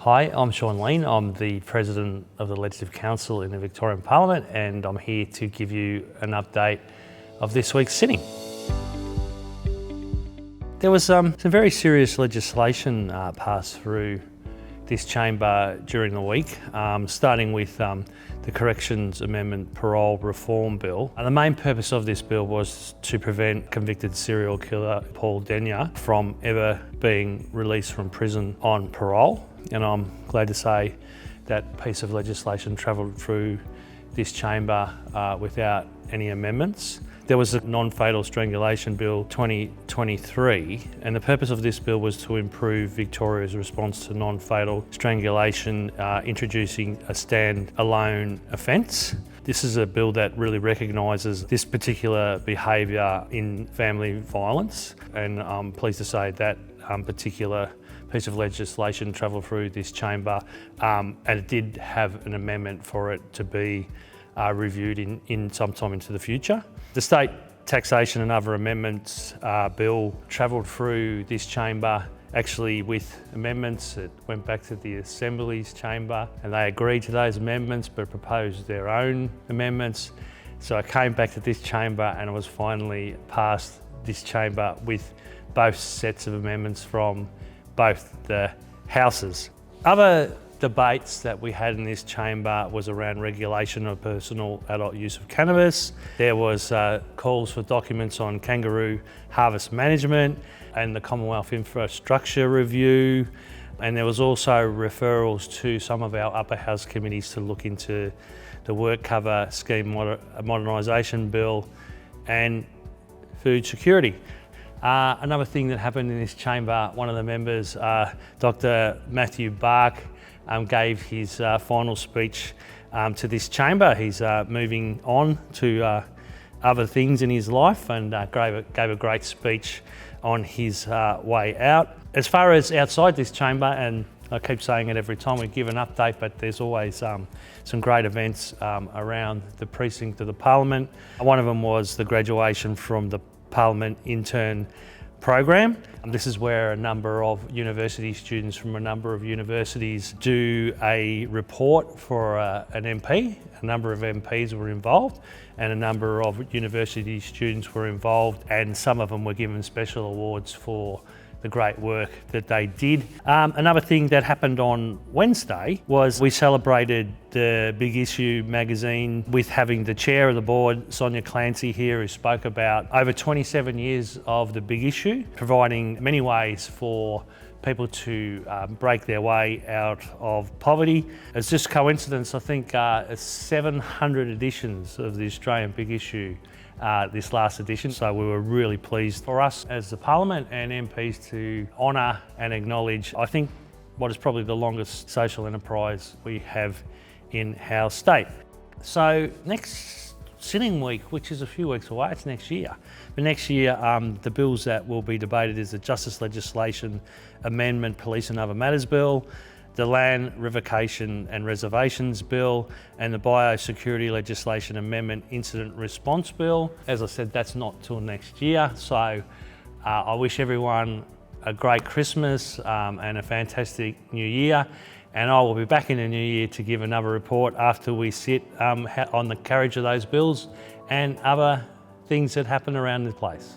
Hi, I'm Sean Lean. I'm the President of the Legislative Council in the Victorian Parliament, and I'm here to give you an update of this week's sitting. There was some very serious legislation passed through this chamber during the week, starting with the Corrections Amendment Parole Reform Bill. And the main purpose of this bill was to prevent convicted serial killer Paul Denyer from ever being released from prison on parole. And I'm glad to say that piece of legislation travelled through this chamber without any amendments. There was a non-fatal strangulation bill 2023, and the purpose of this bill was to improve Victoria's response to non-fatal strangulation, introducing a stand-alone offence. This is a bill that really recognises this particular behaviour in family violence, and I'm pleased to say that particular piece of legislation travelled through this chamber, and it did have an amendment for it to be reviewed in some time into the future. The State Taxation and Other Amendments bill travelled through this chamber actually with amendments. It went back to the Assembly's chamber and they agreed to those amendments but proposed their own amendments. So it came back to this chamber and it was finally passed this chamber with both sets of amendments from both the houses. Other debates that we had in this chamber was around regulation of personal adult use of cannabis. There was calls for documents on kangaroo harvest management and the Commonwealth Infrastructure Review. And there was also referrals to some of our upper house committees to look into the work cover scheme modernisation bill and food security. Another thing that happened in this chamber, one of the members, Dr. Matthew Bark, gave his final speech to this chamber. He's moving on to other things in his life and gave a great speech on his way out. As far as outside this chamber, and I keep saying it every time we give an update, but there's always some great events around the precinct of the Parliament. One of them was the graduation from the Parliament intern program. This is where a number of university students from a number of universities do a report for an MP. A number of MPs were involved and a number of university students were involved, and some of them were given special awards for the great work that they did. Another thing that happened on Wednesday was we celebrated the Big Issue magazine with having the chair of the board, Sonia Clancy, here, who spoke about over 27 years of the Big Issue, providing many ways for people to break their way out of poverty. It's just coincidence, I think 700 editions of the Australian Big Issue this last edition. So we were really pleased for us as the Parliament and MPs to honour and acknowledge, I think, what is probably the longest social enterprise we have in our state. So next sitting week, which is a few weeks away, it's next year. But next year, the bills that will be debated is the Justice Legislation Amendment Police and Other Matters Bill, the Land Revocation and Reservations Bill, and the Biosecurity Legislation Amendment Incident Response Bill. As I said, that's not till next year, so I wish everyone a great Christmas and a fantastic New Year, and I will be back in the new year to give another report after we sit on the carriage of those bills and other things that happen around the place.